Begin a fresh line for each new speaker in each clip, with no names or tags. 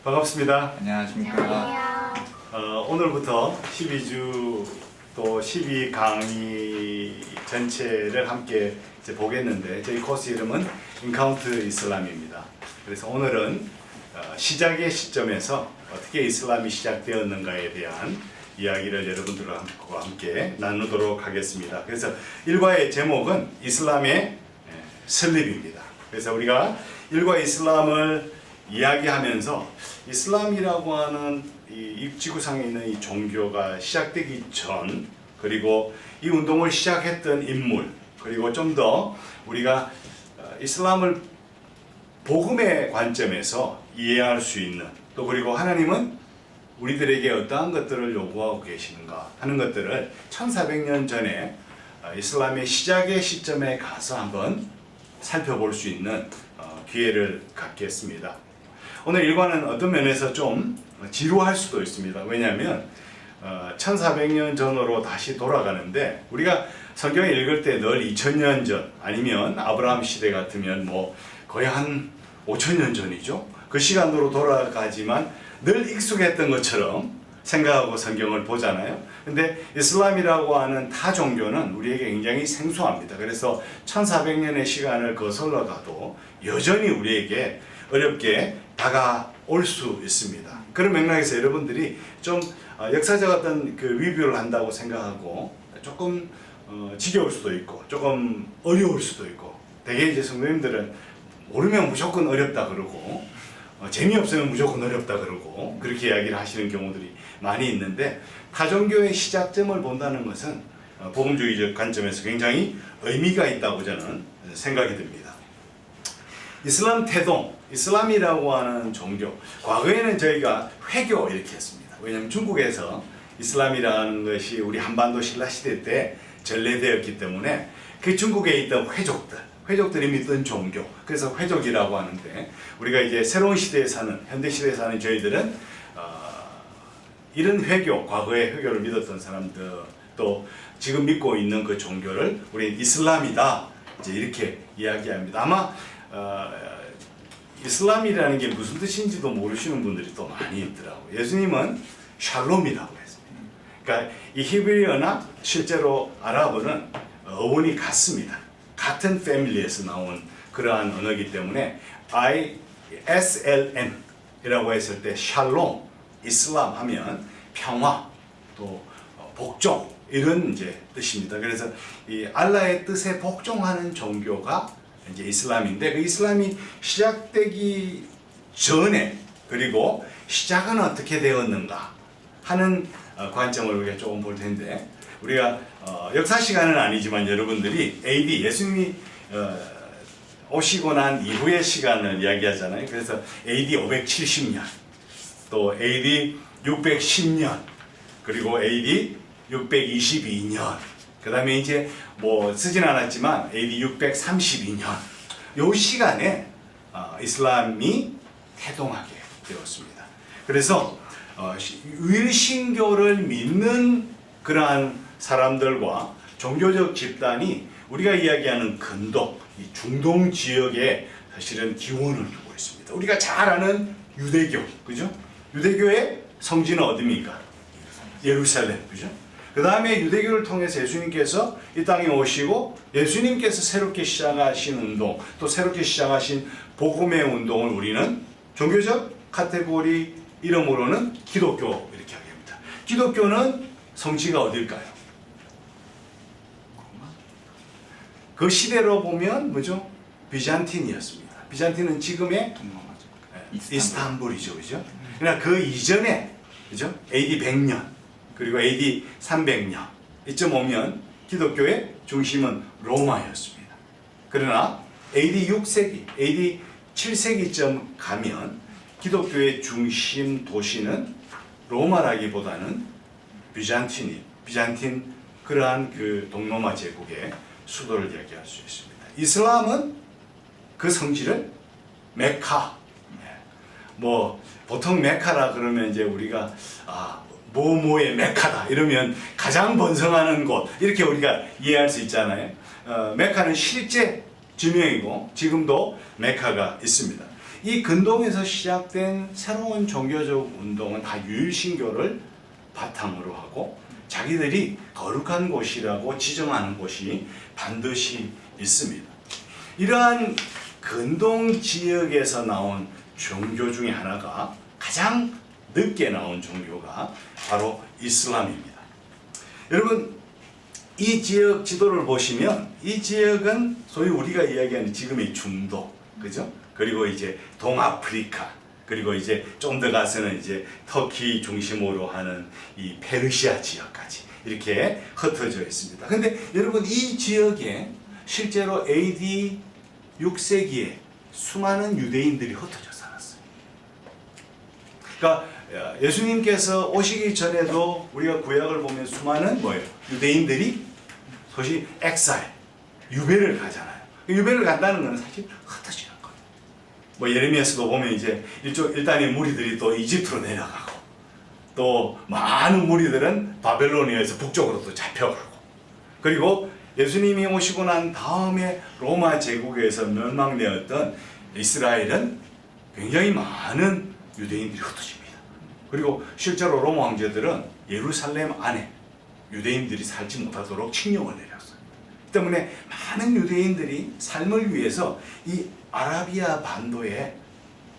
반갑습니다.
안녕하십니까.
오늘부터 12주 또 12강의 전체를 함께 이제 보겠는데 저희 코스 이름은 인카운트 이슬람입니다. 그래서 오늘은 시작의 시점에서 어떻게 이슬람이 시작되었는가에 대한 이야기를 여러분들과 함께 나누도록 하겠습니다. 그래서 일과의 제목은 이슬람의 설립입니다. 그래서 우리가 일과 이슬람을 이야기하면서 이슬람이라고 하는 이 지구상에 있는 이 종교가 시작되기 전, 그리고 이 운동을 시작했던 인물, 그리고 좀 더 우리가 이슬람을 복음의 관점에서 이해할 수 있는, 또 그리고 하나님은 우리들에게 어떠한 것들을 요구하고 계시는가 하는 것들을 1400년 전에 이슬람의 시작의 시점에 가서 한번 살펴볼 수 있는 기회를 갖겠습니다. 오늘 일과는 어떤 면에서 좀 지루할 수도 있습니다. 왜냐하면 1400년 전으로 다시 돌아가는데, 우리가 성경을 읽을 때 늘 2000년 전, 아니면 아브라함 시대 같으면 뭐 거의 한 5000년 전이죠. 그 시간으로 돌아가지만 늘 익숙했던 것처럼 생각하고 성경을 보잖아요. 근데 이슬람이라고 하는 타 종교는 우리에게 굉장히 생소합니다. 그래서 1400년의 시간을 거슬러 가도 여전히 우리에게 어렵게 다가올 수 있습니다. 그런 맥락에서 여러분들이 좀 역사적 어떤 그 리뷰를 한다고 생각하고 조금 지겨울 수도 있고 조금 어려울 수도 있고, 대개 이제 성도님들은 모르면 무조건 어렵다 그러고 재미없으면 무조건 어렵다 그러고 그렇게 이야기를 하시는 경우들이 많이 있는데, 타종교의 시작점을 본다는 것은 복음주의적 관점에서 굉장히 의미가 있다고 저는 생각이 듭니다. 이슬람 태동, 이슬람이라고 하는 종교, 과거에는 저희가 회교 이렇게 했습니다. 왜냐하면 중국에서 이슬람이라는 것이 우리 한반도 신라시대 때 전래되었기 때문에 그 중국에 있던 회족들이 믿던 종교, 그래서 회족이라고 하는데, 우리가 이제 새로운 시대에 사는, 현대 시대에 사는 저희들은 이런 회교, 과거의 회교를 믿었던 사람들, 또 지금 믿고 있는 그 종교를 우리는 이슬람이다 이제 이렇게 이야기합니다. 아마 이슬람이라는 게 무슨 뜻인지도 모르시는 분들이 또 많이 있더라고요. 예수님은 샬롬이라고 했습니다. 그러니까 이 히브리어나 실제로 아랍어는 어원이 같습니다. 같은 패밀리에서 나온 그러한 언어이기 때문에 ISLM 이라고 했을 때 샬롬, 이슬람 하면 평화, 또 복종 이런 이제 뜻입니다. 그래서 이 알라의 뜻에 복종하는 종교가 이제 이슬람인데, 그 이슬람이 시작되기 전에, 그리고 시작은 어떻게 되었는가 하는 관점을 우리가 조금 볼 텐데, 우리가 역사 시간은 아니지만 여러분들이 AD, 예수님이 오시고 난 이후의 시간을 이야기하잖아요. 그래서 AD 570년, 또 AD 610년, 그리고 AD 622년, 그 다음에 이제 뭐 쓰진 않았지만 AD 632년, 요 시간에 이슬람이 태동하게 되었습니다. 그래서 유일신교를 믿는 그러한 사람들과 종교적 집단이 우리가 이야기하는 근동, 이 중동 지역에 사실은 기원을 두고 있습니다. 우리가 잘 아는 유대교, 그죠? 유대교의 성지는 어디입니까? 예루살렘, 그죠? 그 다음에 유대교를 통해서 예수님께서 이 땅에 오시고, 예수님께서 새롭게 시작하신 운동, 또 새롭게 시작하신 복음의 운동을 우리는 종교적 카테고리 이름으로는 기독교 이렇게 하게 합니다. 기독교는 성지가 어딜까요? 그 시대로 보면 뭐죠? 비잔틴이었습니다. 비잔틴은 지금의 이스탄불이죠, 그죠? 그러나 그 이전에, 그죠? AD 100년, 그리고 AD 300년 이쯤 오면 기독교의 중심은 로마였습니다. 그러나 AD 6세기, AD 7세기쯤 가면 기독교의 중심 도시는 로마라기보다는 비잔틴 그러한 그 동로마 제국의 수도를 이야기할 수 있습니다. 이슬람은 그 성지를 메카, 뭐 보통 메카라 그러면 이제 우리가 뭐뭐의 메카다 이러면 가장 번성하는 곳 이렇게 우리가 이해할 수 있잖아요. 메카는 실제 지명이고 지금도 메카가 있습니다. 이 근동에서 시작된 새로운 종교적 운동은 다 유일신교를 바탕으로 하고 자기들이 거룩한 곳이라고 지정하는 곳이 반드시 있습니다. 이러한 근동 지역에서 나온 종교 중에 하나가 가장 늦게 나온 종교가 바로 이슬람입니다. 여러분, 이 지역 지도를 보시면 이 지역은 소위 우리가 이야기하는 지금의 중도, 그죠? 그리고 이제 동아프리카, 그리고 이제 좀 더 가서는 이제 터키 중심으로 하는 이 페르시아 지역까지 이렇게 흩어져 있습니다. 근데 여러분, 이 지역에 실제로 AD 6세기에 수많은 유대인들이 흩어져 살았어요. 그러니까 예수님께서 오시기 전에도 우리가 구약을 보면 수많은 뭐예요? 유대인들이 소위 엑사일, 유배를 가잖아요. 유배를 간다는 것은 사실 흩어지는 거예요. 뭐 예레미야서도 보면 이제 일단의 무리들이 또 이집트로 내려가고 또 많은 무리들은 바벨로니아에서 북쪽으로 또 잡혀가고, 그리고 예수님이 오시고 난 다음에 로마 제국에서 멸망되었던 이스라엘은 굉장히 많은 유대인들이 흩어집니다. 그리고 실제로 로마 황제들은 예루살렘 안에 유대인들이 살지 못하도록 칙령을 내렸어요. 때문에 많은 유대인들이 삶을 위해서 이 아라비아 반도에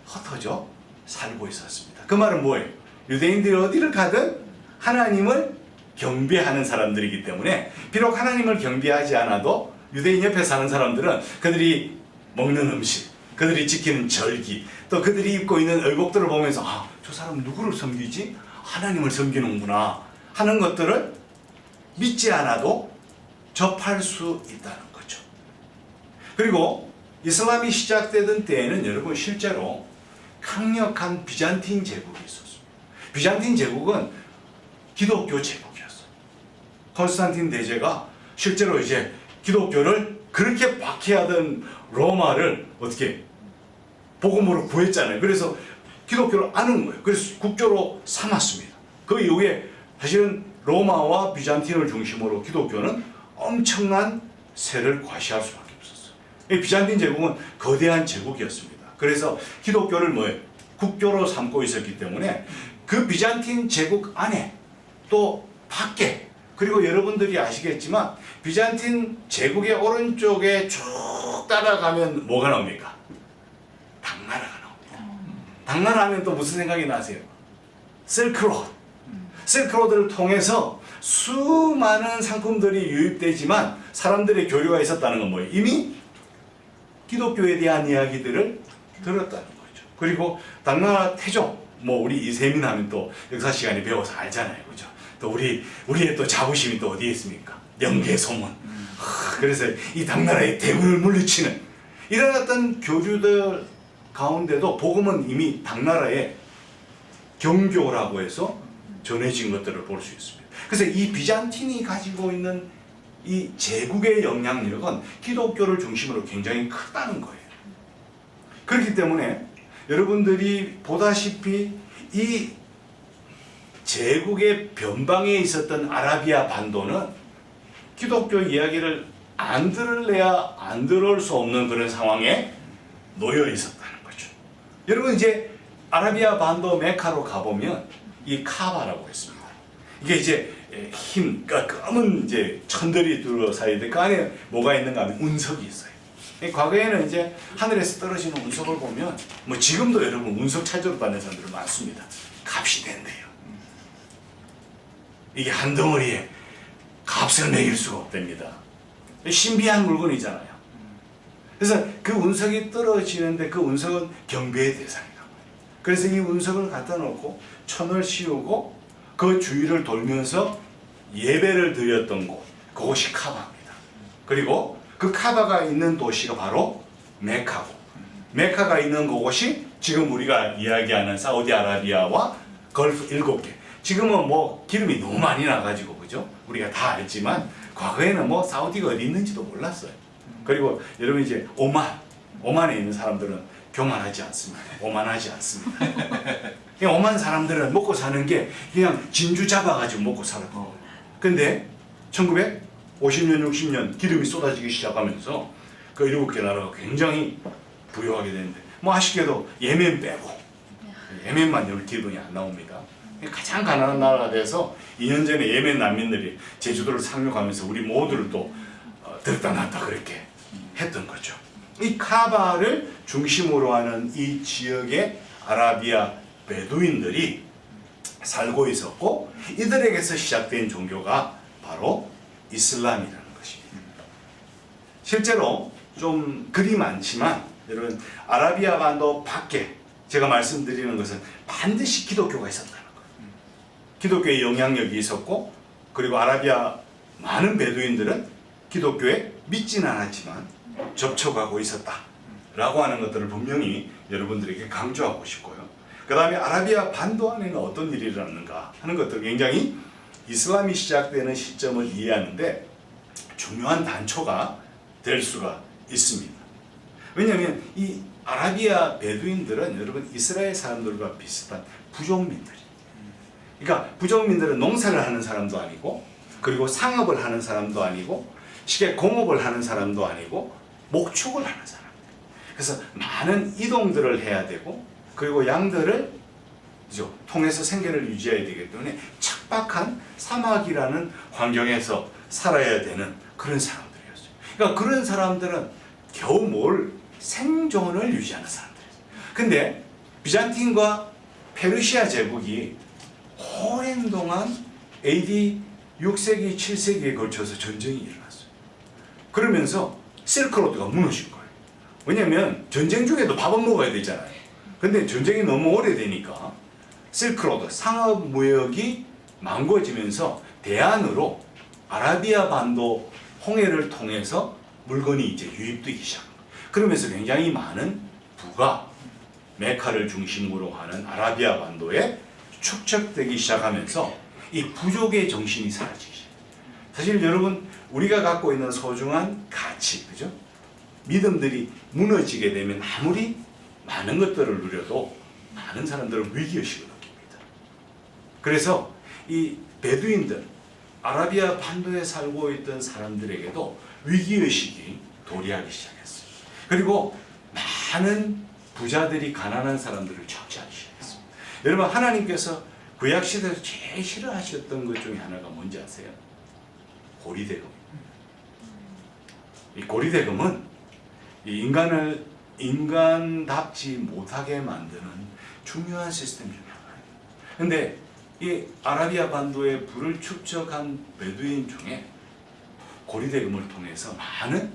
흩어져 살고 있었습니다. 그 말은 뭐예요? 유대인들이 어디를 가든 하나님을 경배하는 사람들이기 때문에 비록 하나님을 경배하지 않아도 유대인 옆에 사는 사람들은 그들이 먹는 음식, 그들이 지키는 절기, 또 그들이 입고 있는 의복들을 보면서 아, 저 사람은 누구를 섬기지? 하나님을 섬기는구나 하는 것들을 믿지 않아도 접할 수 있다는 거죠. 그리고 이슬람이 시작되던 때에는 여러분 실제로 강력한 비잔틴 제국이 있었습니다. 비잔틴 제국은 기독교 제국이었어요. 콘스탄틴 대제가 실제로 이제 기독교를 그렇게 박해하던 로마를 어떻게 복음으로 구했잖아요. 그래서 기독교를 아는 거예요. 그래서 국교로 삼았습니다. 그 이후에 사실은 로마와 비잔틴을 중심으로 기독교는 엄청난 세를 과시할 수밖에 없었어요. 이 비잔틴 제국은 거대한 제국이었습니다. 그래서 기독교를 뭐예요? 국교로 삼고 있었기 때문에 그 비잔틴 제국 안에 또 밖에, 그리고 여러분들이 아시겠지만 비잔틴 제국의 오른쪽에 쭉 따라가면 뭐가 나옵니까? 당나라가 나옵니다. 당나라 하면 또 무슨 생각이 나세요? 실크로드. 실크로드를 통해서 수많은 상품들이 유입되지만 사람들의 교류가 있었다는 건 뭐예요? 이미 기독교에 대한 이야기들을 들었다는 거죠. 그리고 당나라 태종, 뭐 우리 이세민 하면 또 역사 시간에 배워서 알잖아요, 그죠? 또 우리의 또 자부심이 또 어디에 있습니까? 명계소문. 그래서 이 당나라의 대군을 물리치는 이런 어떤 교류들 가운데도 복음은 이미 당나라의 경교라고 해서 전해진 것들을 볼 수 있습니다. 그래서 이 비잔틴이 가지고 있는 이 제국의 영향력은 기독교를 중심으로 굉장히 크다는 거예요. 그렇기 때문에 여러분들이 보다시피 이 제국의 변방에 있었던 아라비아 반도는 기독교 이야기를 안 들을래야 안 들을 수 없는 그런 상황에 놓여 있었다는 거죠. 여러분 이제 아라비아 반도 메카로 가보면 이 카바라고 있습니다. 이게 이제 그러니까 검은 이제 천들이 둘러싸여 있는데 그 안에 뭐가 있는가 하면 운석이 있어요. 과거에는 이제 하늘에서 떨어지는 운석을 보면 뭐 지금도 여러분 운석 찾으러 다니는 사람들 많습니다. 값이 된대요. 이게 한 덩어리에 값을 매길 수가 없답니다. 신비한 물건이잖아요. 그래서 그 운석이 떨어지는데 그 운석은 경배의 대상이다. 그래서 이 운석을 갖다 놓고 천을 씌우고 그 주위를 돌면서 예배를 드렸던 곳, 그곳이 카바입니다. 그리고 그 카바가 있는 도시가 바로 메카고, 메카가 있는 그곳이 지금 우리가 이야기하는 사우디아라비아와 걸프 7개. 지금은 뭐 기름이 너무 많이 나가지고 그죠? 우리가 다 알지만 과거에는 뭐 사우디가 어디 있는지도 몰랐어요. 그리고 여러분 이제 오만에 있는 사람들은 교만하지 않습니다. 오만하지 않습니다. 오만 사람들은 먹고 사는 게 그냥 진주 잡아가지고 먹고 살았고, 근데 1950년 60년 기름이 쏟아지기 시작하면서 그 7개 나라가 굉장히 부유하게 되는데 뭐 아쉽게도 예멘 빼고 예멘만 열 기둥이 안 나옵니다. 가장 가난한 나라가 돼서 2년 전에 예멘 난민들이 제주도를 상륙하면서 우리 모두를 또 들었다 놨다 그렇게 했던 거죠. 이 카바를 중심으로 하는 이 지역의 아라비아 베두인들이 살고 있었고 이들에게서 시작된 종교가 바로 이슬람이라는 것입니다. 실제로 좀 그리 많지만 여러분 아라비아 반도 밖에 제가 말씀드리는 것은 반드시 기독교가 있었다는 거예요. 기독교의 영향력이 있었고 그리고 아라비아 많은 베두인들은 기독교에 믿지는 않았지만 접촉하고 있었다라고 하는 것들을 분명히 여러분들에게 강조하고 싶고요. 그 다음에 아라비아 반도 안에는 어떤 일이 일어났는가 하는 것들 굉장히 이슬람이 시작되는 시점을 이해하는데 중요한 단초가 될 수가 있습니다. 왜냐하면 이 아라비아 베두인들은 여러분 이스라엘 사람들과 비슷한 부족민들이. 그러니까 부족민들은 농사를 하는 사람도 아니고 그리고 상업을 하는 사람도 아니고 시계 공업을 하는 사람도 아니고 목축을 하는 사람. 그래서 많은 이동들을 해야 되고 그리고 양들을 통해서 생계를 유지해야 되기 때문에 척박한 사막이라는 환경에서 살아야 되는 그런 사람들이었어요. 그러니까 그런 사람들은 겨우 뭘 생존을 유지하는 사람들이었어요. 근데 비잔틴과 페르시아 제국이 오랜 동안 AD 6세기, 7세기에 걸쳐서 전쟁이 일어났어요. 그러면서 실크로드가 무너진 거예요. 왜냐하면 전쟁 중에도 밥은 먹어야 되잖아요. 근데 전쟁이 너무 오래되니까 실크로드, 상업무역이 망고지면서 대안으로 아라비아 반도 홍해를 통해서 물건이 이제 유입되기 시작합니다. 그러면서 굉장히 많은 부가 메카를 중심으로 하는 아라비아 반도에 축적되기 시작하면서 이 부족의 정신이 사라지기 시작해요. 사실 여러분 우리가 갖고 있는 소중한 가치, 그죠? 믿음들이 무너지게 되면 아무리 많은 것들을 누려도 많은 사람들은 위기의식을 느낍니다. 그래서 이 베두인들, 아라비아 반도에 살고 있던 사람들에게도 위기의식이 도래하기 시작했어요. 그리고 많은 부자들이 가난한 사람들을 착취하기 시작했어요. 여러분 하나님께서 구약시대에서 제일 싫어하셨던 것 중에 하나가 뭔지 아세요? 고리대금. 이 고리대금은 이 인간을 인간답지 못하게 만드는 중요한 시스템 중에 하나예요. 근데 이 아라비아 반도에 부를 축적한 베두인 중에 고리대금을 통해서 많은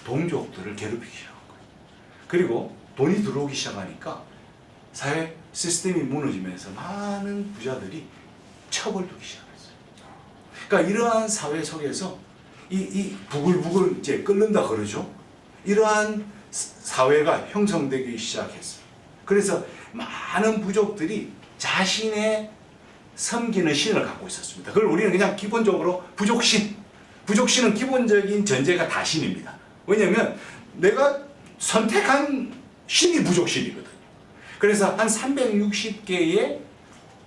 동족들을 괴롭히기 시작한 거예요. 그리고 돈이 들어오기 시작하니까 사회 시스템이 무너지면서 많은 부자들이 처벌되기 시작했어요. 그러니까 이러한 사회 속에서 이 부글부글 이제 끓는다 그러죠. 이러한 사회가 형성되기 시작했어요. 그래서 많은 부족들이 자신의 섬기는 신을 갖고 있었습니다. 그걸 우리는 그냥 기본적으로 부족신. 부족신은 기본적인 전제가 다 신입니다. 왜냐하면 내가 선택한 신이 부족신이거든요. 그래서 한 360개의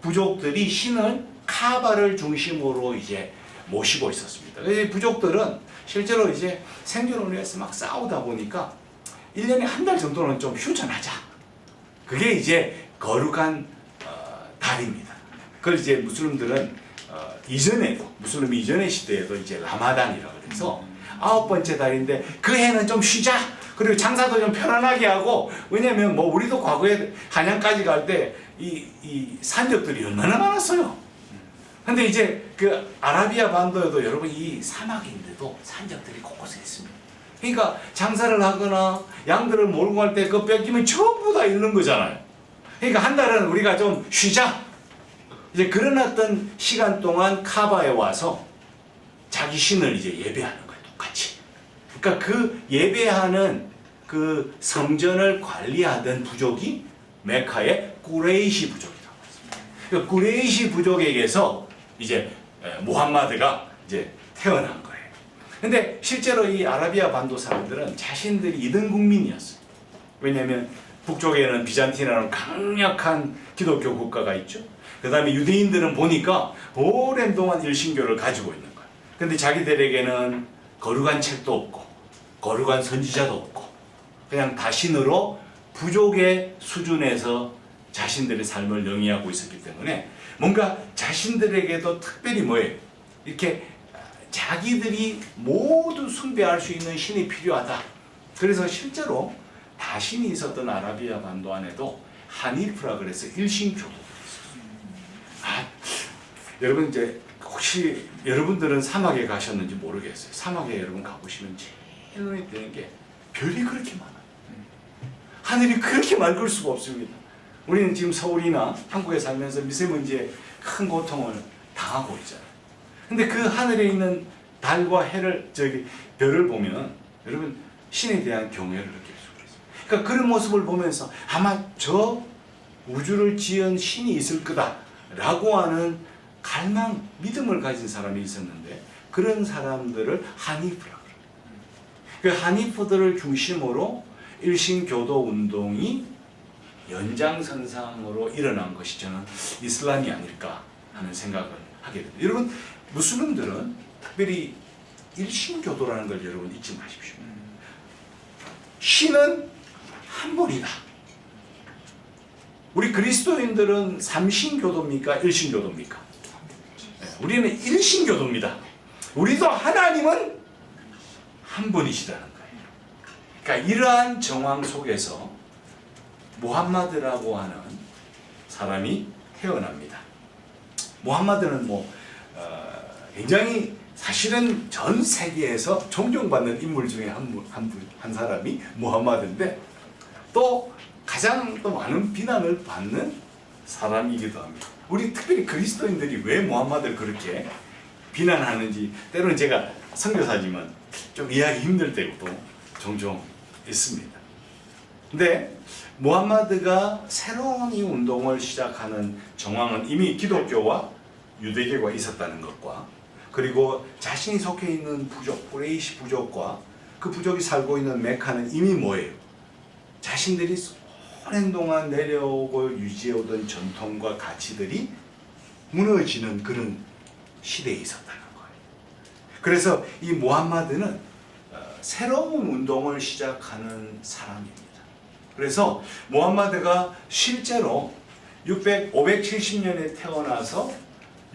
부족들이 신을 카바를 중심으로 이제 모시고 있었습니다. 그래서 부족들은 실제로 이제 생존을 위해서 막 싸우다 보니까 1년에 한 달 정도는 좀 휴전하자. 그게 이제 거룩한 달입니다. 그걸 이제 무슬림들은 이전에도 무슬림 이전의 시대에도 이제 라마단이라고 그래서 9번째 달인데 그 해는 좀 쉬자. 그리고 장사도 좀 편안하게 하고 왜냐면 뭐 우리도 과거에 한양까지 갈 때 이 산적들이 얼마나 많았어요. 근데 이제 그 아라비아 반도에도 여러분 이 사막인데도 산적들이 곳곳에 있습니다. 그러니까 장사를 하거나 양들을 몰고 갈 때 그 뺏기면 전부 다 잃는 거잖아요. 그러니까 한 달은 우리가 좀 쉬자. 이제 그런 어떤 시간 동안 카바에 와서 자기 신을 이제 예배하는 거예요. 똑같이. 그러니까 그 예배하는 그 성전을 관리하던 부족이 메카의 꾸레이시 부족이라고 했습니다. 그러니까 꾸레이시 부족에게서 이제 무함마드가 이제 태어난 거예요. 근데 실제로 이 아라비아 반도 사람들은 자신들이 2등 국민이었어요. 왜냐하면 북쪽에는 비잔틴이라는 강력한 기독교 국가가 있죠. 그 다음에 유대인들은 보니까 오랜 동안 일신교를 가지고 있는 거예요. 근데 자기들에게는 거룩한 책도 없고 거룩한 선지자도 없고 그냥 다 신으로 부족의 수준에서 자신들의 삶을 영위하고 있었기 때문에 뭔가 자신들에게도 특별히 뭐예요? 이렇게 자기들이 모두 숭배할 수 있는 신이 필요하다. 그래서 실제로 다신이 있었던 아라비아 반도 안에도 하니프라 그래서 일신교도가 있었어요. 여러분 이제 혹시 여러분들은 사막에 가셨는지 모르겠어요. 사막에 여러분 가보시면 제일 눈에 띄는 게 별이 그렇게 많아요. 하늘이 그렇게 맑을 수가 없습니다. 우리는 지금 서울이나 한국에 살면서 미세먼지에 큰 고통을 당하고 있잖아요. 근데 그 하늘에 있는 달과 해를 별을 보면 여러분 신에 대한 경외를 느낄 수가 있어요. 그러니까 그런 모습을 보면서 아마 저 우주를 지은 신이 있을 거다라고 하는 갈망, 믿음을 가진 사람이 있었는데 그런 사람들을 하니프라고 해요. 그 하니프들을 중심으로 일신교도 운동이 연장선상으로 일어난 것이 저는 이슬람이 아닐까 하는 생각을 하게 됩니다. 여러분 무슬림들은 특별히 일신교도라는 걸 여러분 잊지 마십시오. 신은 한 분이다. 우리 그리스도인들은 삼신교도입니까? 일신교도입니까? 우리는 일신교도입니다. 우리도 하나님은 한 분이시라는 거예요. 그러니까 이러한 정황 속에서 무함마드라고 하는 사람이 태어납니다. 무함마드는 굉장히 사실은 전 세계에서 존경받는 인물 중에 한 사람이 무함마드인데 또 가장 또 많은 비난을 받는 사람이기도 합니다. 우리 특별히 그리스도인들이 왜 무함마드를 그렇게 비난하는지 때로는 제가 선교사지만 좀 이해하기 힘들 때도 종종 있습니다. 근데 무함마드가 새로운 이 운동을 시작하는 정황은 이미 기독교와 유대교가 있었다는 것과 그리고 자신이 속해 있는 부족, 구레이시 부족과 그 부족이 살고 있는 메카는 이미 뭐예요? 자신들이 오랜 동안 내려오고 유지해오던 전통과 가치들이 무너지는 그런 시대에 있었다는 거예요. 그래서 이 무함마드는 새로운 운동을 시작하는 사람입니다. 그래서 무함마드가 실제로 570년에 태어나서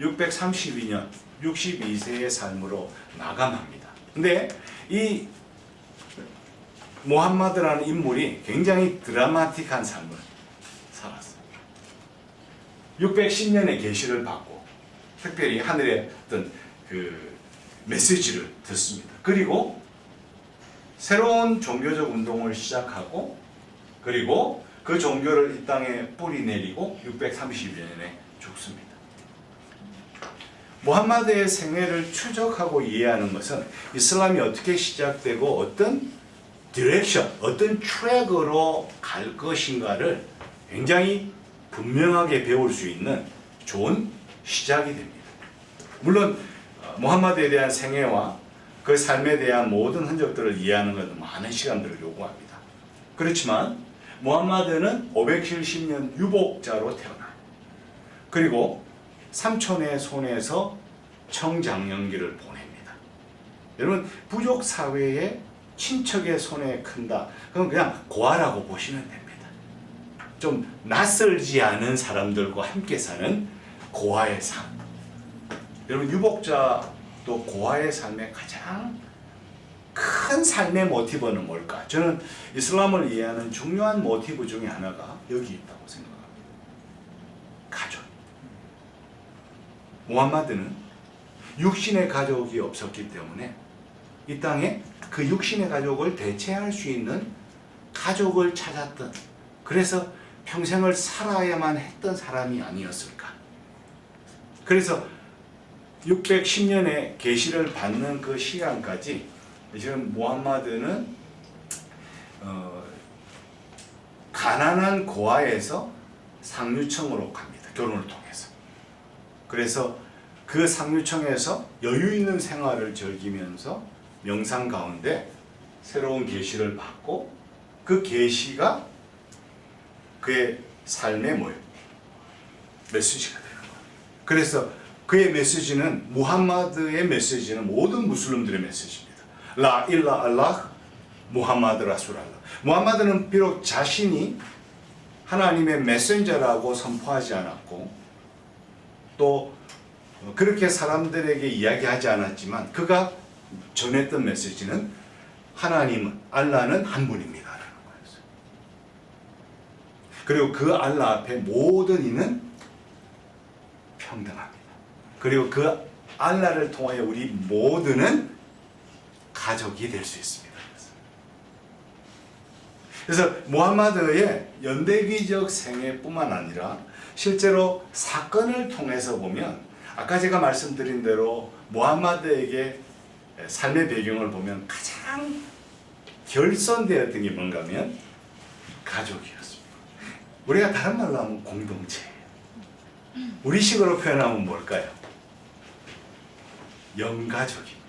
632년 62세의 삶으로 마감합니다. 근데 이 무함마드라는 인물이 굉장히 드라마틱한 삶을 살았어요. 610년에 계시를 받고 특별히 하늘의 어떤 그 메시지를 듣습니다. 그리고 새로운 종교적 운동을 시작하고 그리고 그 종교를 이 땅에 뿌리 내리고 632년에 죽습니다. 무함마드의 생애를 추적하고 이해하는 것은 이슬람이 어떻게 시작되고 어떤 디렉션, 어떤 트랙으로 갈 것인가를 굉장히 분명하게 배울 수 있는 좋은 시작이 됩니다. 물론 무함마드에 대한 생애와 그 삶에 대한 모든 흔적들을 이해하는 것은 많은 시간들을 요구합니다. 그렇지만 무함마드는 570년 유복자로 태어나요. 그리고 삼촌의 손에서 청장년기를 보냅니다. 여러분 부족 사회에 친척의 손에 큰다. 그럼 그냥 고아라고 보시면 됩니다. 좀 낯설지 않은 사람들과 함께 사는 고아의 삶. 여러분 유복자도 고아의 삶의 가장 큰 삶의 모티브는 뭘까? 저는 이슬람을 이해하는 중요한 모티브 중에 하나가 여기 있다고 생각합니다. 가족. 무함마드는 육신의 가족이 없었기 때문에 이 땅에 그 육신의 가족을 대체할 수 있는 가족을 찾았던, 그래서 평생을 살아야만 했던 사람이 아니었을까. 그래서 610년에 계시를 받는 그 시간까지 지금 무함마드는 가난한 고아에서 상류층으로 갑니다. 결혼을 통해서. 그래서 그 상류층에서 여유 있는 생활을 즐기면서 명상 가운데 새로운 계시를 받고 그 계시가 그의 삶의 뭐예요? 메시지가 되는 거예요. 그래서 그의 메시지는 무함마드의 메시지는 모든 무슬림들의 메시지입니다. 라 일라 알라흐 무함마드 라술알라. 무함마드는 비록 자신이 하나님의 메신저라고 선포하지 않았고 또 그렇게 사람들에게 이야기하지 않았지만 그가 전했던 메시지는 하나님은 알라는 한 분입니다 라는 거였어요. 그리고 그 알라 앞에 모든 이는 평등합니다. 그리고 그 알라를 통하여 우리 모두는 가족이 될 수 있습니다. 그래서 무함마드의 연대기적 생애뿐만 아니라 실제로 사건을 통해서 보면 아까 제가 말씀드린 대로 무함마드에게 삶의 배경을 보면 가장 결손되었던 게 뭔가 하면 가족이었습니다. 우리가 다른 말로 하면 공동체예요. 우리식으로 표현하면 뭘까요? 영가족입니다.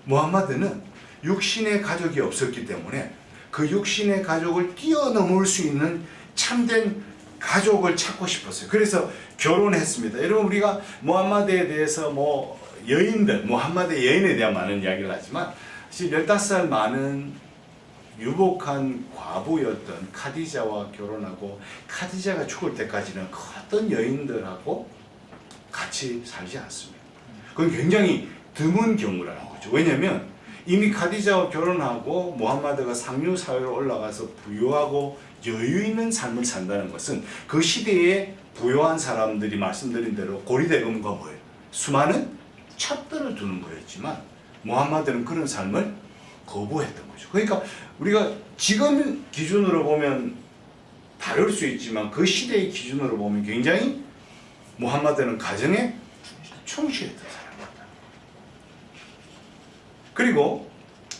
무함마드는 육신의 가족이 없었기 때문에 그 육신의 가족을 뛰어넘을 수 있는 참된 가족을 찾고 싶었어요. 그래서 결혼했습니다. 여러분 우리가 무함마드에 대해서 여인들, 무함마드 여인에 대한 많은 이야기를 하지만 사실 15살 많은 유복한 과부였던 카디자와 결혼하고 카디자가 죽을 때까지는 그 어떤 여인들하고 같이 살지 않습니다. 그건 굉장히 드문 경우라는 거죠. 왜냐하면 이미 카디자와 결혼하고 무함마드가 상류 사회로 올라가서 부유하고 여유 있는 삶을 산다는 것은 그 시대에 부유한 사람들이 말씀드린 대로 고리대금과 뭐예요? 수많은 첩들을 두는 거였지만 무함마드는 그런 삶을 거부했던 거죠. 그러니까 우리가 지금 기준으로 보면 다를 수 있지만 그 시대의 기준으로 보면 굉장히 무함마드는 가정에 충실했던 사람입니다. 그리고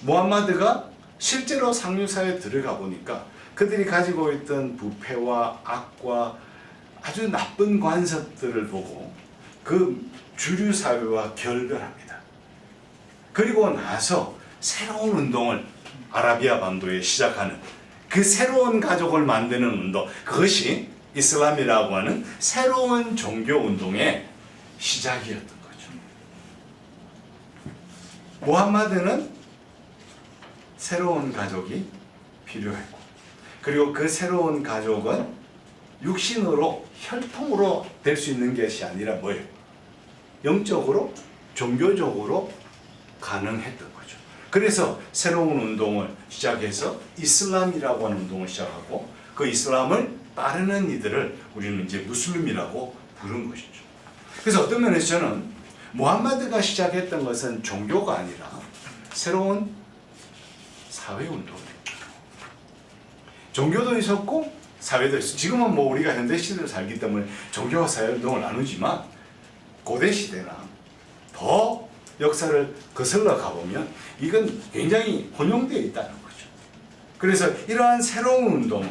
무함마드가 실제로 상류사회에 들어가 보니까 그들이 가지고 있던 부패와 악과 아주 나쁜 관습들을 보고 그 주류 사회와 결별합니다. 그리고 나서 새로운 운동을 아라비아 반도에 시작하는 그 새로운 가족을 만드는 운동, 그것이 이슬람이라고 하는 새로운 종교 운동의 시작이었던 거죠. 무함마드는 새로운 가족이 필요했고, 그리고 그 새로운 가족은 육신으로 혈통으로 될 수 있는 것이 아니라 뭐예요? 영적으로, 종교적으로 가능했던 거죠. 그래서 새로운 운동을 시작해서 이슬람이라고 하는 운동을 시작하고 그 이슬람을 따르는 이들을 우리는 이제 무슬림이라고 부른 것이죠. 그래서 어떤 면에서 저는 무함마드가 시작했던 것은 종교가 아니라 새로운 사회운동입니다. 종교도 있었고 사회도 있었고, 지금은 우리가 현대 시대를 살기 때문에 종교와 사회운동을 나누지만 고대 시대나 더 역사를 거슬러 가보면 이건 굉장히 혼용되어 있다는 거죠. 그래서 이러한 새로운 운동을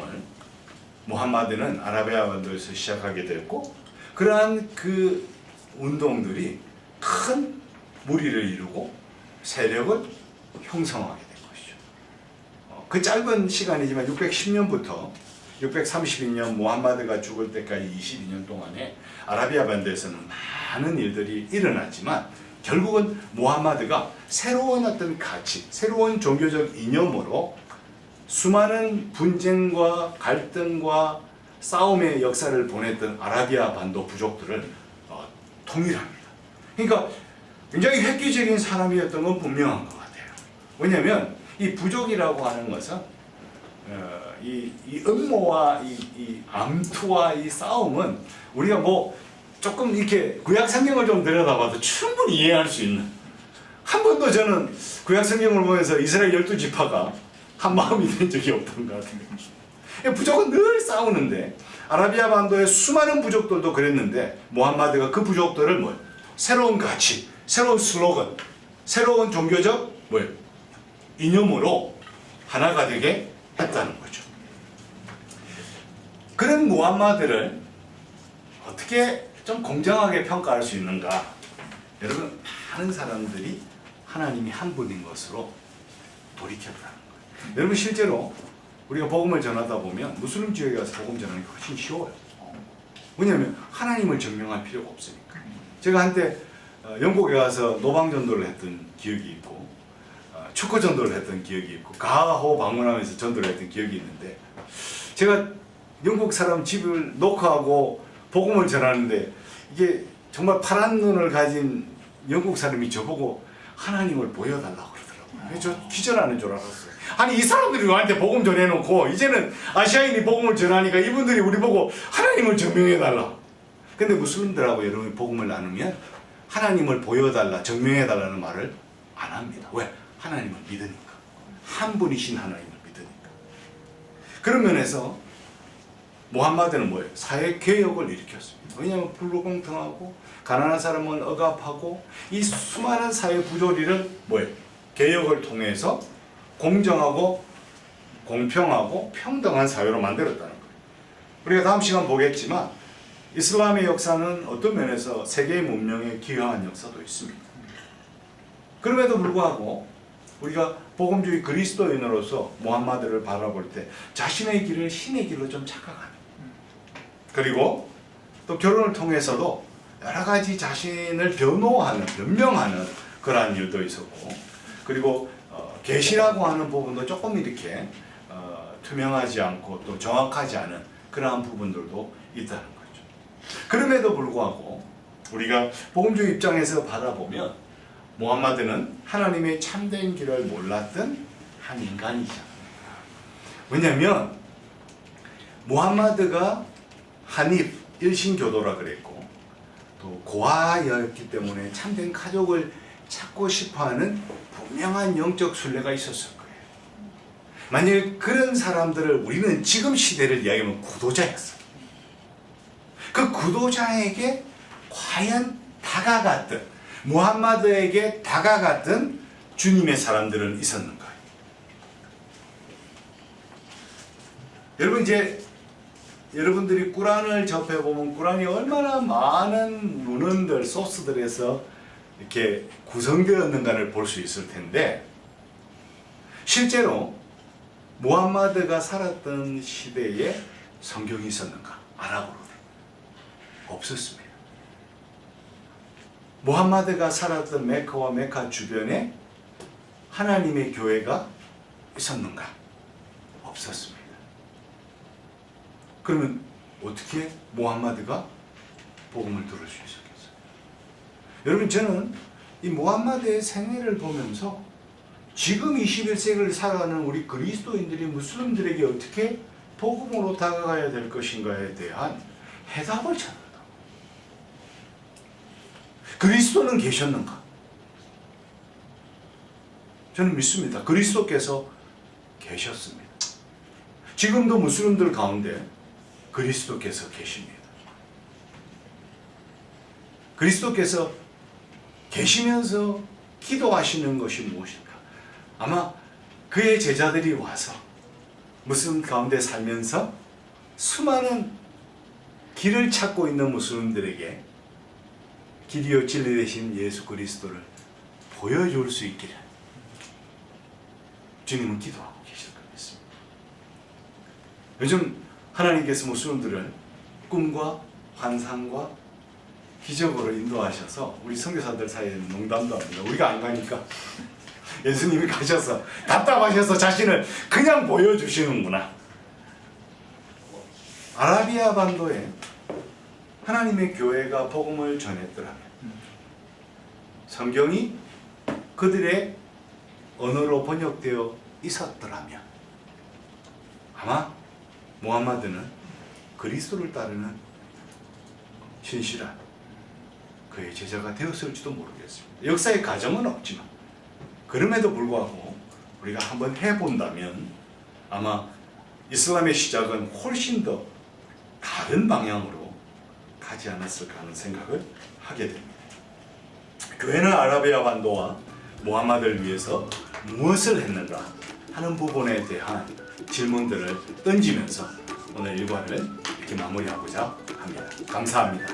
무함마드는 아라비아 반도에서 시작하게 됐고, 그러한 그 운동들이 큰 무리를 이루고 세력을 형성하게 된 것이죠. 그 짧은 시간이지만 610년부터 632년 무함마드가 죽을 때까지 22년 동안에 아라비아 반도에서는 많은 일들이 일어났지만 결국은 무함마드가 새로운 어떤 가치, 새로운 종교적 이념으로 수많은 분쟁과 갈등과 싸움의 역사를 보냈던 아라비아 반도 부족들을 통일합니다. 그러니까 굉장히 획기적인 사람이었던 건 분명한 것 같아요. 왜냐하면 이 부족이라고 하는 것은 이 음모와 이 암투와 이 싸움은 우리가 조금 이렇게 구약 성경을 좀 들여다봐도 충분히 이해할 수 있는, 한 번도 저는 구약 성경을 보면서 이스라엘 12지파가 한 마음이 된 적이 없던 것 같아요. 부족은 늘 싸우는데 아라비아 반도의 수많은 부족들도 그랬는데 무함마드가 그 부족들을 새로운 가치, 새로운 슬로건, 새로운 종교적 이념으로 하나가 되게 했다는 거죠. 그런 무함마드를 어떻게 좀 공정하게 평가할 수 있는가? 여러분, 많은 사람들이 하나님이 한 분인 것으로 돌이켰다는 거예요. 여러분, 실제로 우리가 복음을 전하다 보면 무슬림 지역에 가서 복음 전하는 게 훨씬 쉬워요. 왜냐하면 하나님을 증명할 필요가 없으니까. 제가 한때 영국에 가서 노방전도를 했던 기억이 있고, 축구 전도를 했던 기억이 있고 가호 방문하면서 전도를 했던 기억이 있는데 제가 영국 사람 집을 녹화하고 복음을 전하는데 이게 정말 파란 눈을 가진 영국 사람이 저보고 하나님을 보여달라고 그러더라고요. 저 기절하는 줄 알았어요. 아니 이 사람들이 우리한테 복음 전해놓고 이제는 아시아인이 복음을 전하니까 이분들이 우리 보고 하나님을 증명해달라. 근데 무슬림들하고 여러분이 복음을 나누면 하나님을 보여달라, 증명해달라는 말을 안 합니다. 왜? 하나님을 믿으니까. 한 분이신 하나님을 믿으니까. 그런 면에서 무함마드는 뭐예요? 사회 개혁을 일으켰습니다. 왜냐하면 불공평하고 가난한 사람은 억압하고 이 수많은 사회 부조리를 뭐예요? 개혁을 통해서 공정하고 공평하고 평등한 사회로 만들었다는 거예요. 우리가 다음 시간 보겠지만 이슬람의 역사는 어떤 면에서 세계 문명에 기여한 역사도 있습니다. 그럼에도 불구하고 우리가 복음주의 그리스도인으로서 무함마드를 바라볼 때 자신의 길을 신의 길로 좀 착각합니다. 그리고 또 결혼을 통해서도 여러 가지 자신을 변명하는 그러한 일도 있었고, 그리고 계시라고 하는 부분도 조금 이렇게 투명하지 않고 또 정확하지 않은 그러한 부분들도 있다는 거죠. 그럼에도 불구하고 우리가 복음주의 입장에서 바라보면 무함마드는 하나님의 참된 길을 몰랐던 한 인간이죠. 왜냐하면 무함마드가 한입 일신교도라 그랬고 또 고아였기 때문에 참된 가족을 찾고 싶어하는 분명한 영적 순례가 있었을 거예요. 만약 그런 사람들을 우리는 지금 시대를 이야기하면 구도자였어요. 그 구도자에게 과연 다가갔던, 무함마드에게 다가갔던 주님의 사람들은 있었는가? 여러분 이제 여러분들이 꾸란을 접해보면 꾸란이 얼마나 많은 문헌들, 소스들에서 이렇게 구성되었는가를 볼 수 있을 텐데 실제로 무함마드가 살았던 시대에 성경이 있었는가? 아랍어로 없었습니다. 무함마드가 살았던 메카와 메카 주변에 하나님의 교회가 있었는가? 없었습니다. 그러면 어떻게 무함마드가 복음을 들을 수 있었겠어요? 여러분 저는 이 무함마드의 생애를 보면서 지금 21세기를 살아가는 우리 그리스도인들이 무슬림들에게 어떻게 복음으로 다가가야 될 것인가에 대한 해답을 찾는다. 그리스도는 계셨는가? 저는 믿습니다. 그리스도께서 계셨습니다. 지금도 무슬림들 가운데 그리스도께서 계십니다. 그리스도께서 계시면서 기도하시는 것이 무엇일까? 아마 그의 제자들이 와서 무슬림 가운데 살면서 수많은 길을 찾고 있는 무슬림들에게 길이요 진리 되신 예수 그리스도를 보여줄 수 있기를 주님은 기도하고 계실 것 같습니다. 요즘 하나님께서 무슬림들을 꿈과 환상과 기적으로 인도하셔서 우리 선교사들 사이에는 농담도 합니다. 우리가 안 가니까 예수님이 가셔서 답답하셔서 자신을 그냥 보여주시는구나. 아라비아 반도에 하나님의 교회가 복음을 전했더라면 성경이 그들의 언어로 번역되어 있었더라면 아마 무함마드는 그리스도를 따르는 신실한 그의 제자가 되었을지도 모르겠습니다. 역사의 가정은 없지만 그럼에도 불구하고 우리가 한번 해본다면 아마 이슬람의 시작은 훨씬 더 다른 방향으로 가지 않았을까 하는 생각을 하게 됩니다. 교회는 아라비아 반도와 무함마드를 위해서 무엇을 했는가 하는 부분에 대한 질문들을 던지면서 오늘 일과를 이렇게 마무리하고자 합니다. 감사합니다.